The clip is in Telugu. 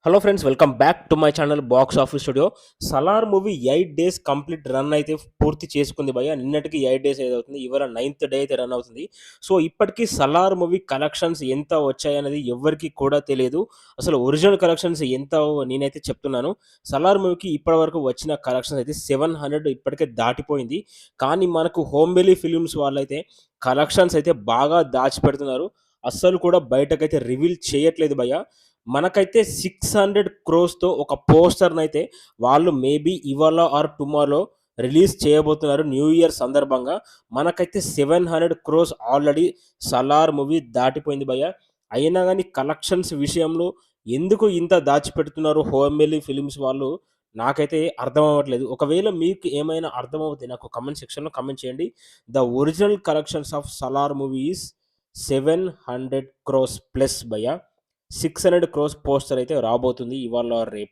Hello friends, welcome back to my channel box office studio. 'Salaar' movie 8 days complete run అయితే పూర్తి చేసుకుంది భయ్యా. నిన్నటికి 8 డేస్ ఏదవుతుంది. ఇవాళ 9థ్ డే అయితే రన్ అవుతుంది. సో, ఇప్పటికి 'సలార్' మూవీ కలెక్షన్స్ ఎంత వచ్చాయనేది ఎవ్వరికీ కూడా తెలియదు. అసలు ఒరిజినల్ కలెక్షన్స్ ఎంత నేనైతే చెప్తున్నాను. 'సలార్' మూవీకి ఇప్పటివరకు వచ్చిన కలెక్షన్స్ అయితే 700 ఇప్పటికే దాటిపోయింది. కానీ మనకు హోంబెలి ఫిల్మ్స్ వాళ్ళైతే కలెక్షన్స్ అయితే బాగా దాచిపెడుతున్నారు. అస్సలు కూడా బయటకైతే రివీల్ చేయట్లేదు భయ్యా. మనకైతే 600 క్రోర్స్‌తో ఒక పోస్టర్‌నైతే వాళ్ళు మేబీ ఇవాళ ఆర్ టుమారో రిలీజ్ చేయబోతున్నారు న్యూ ఇయర్ సందర్భంగా. మనకైతే 700 క్రోర్స్ ఆల్రెడీ 'సలార్' మూవీ దాటిపోయింది భయ్యా. అయినా గాని కలెక్షన్స్ విషయంలో ఎందుకు ఇంత దాచిపెడుతున్నారు హోమిలీ ఫిల్మ్స్ వాళ్ళు నాకైతే అర్థం అవ్వట్లేదు. ఒకవేళ మీకు ఏమైనా అర్థమవుతే నాకు కామెంట్ సెక్షన్‌లో కామెంట్ చేయండి. The original collections of 'Salaar' movie is 700 crores plus భయ్యా. 600 క్రోర్స్ పోస్టర్ అయితే రాబోతుంది ఇవాళ రేపు.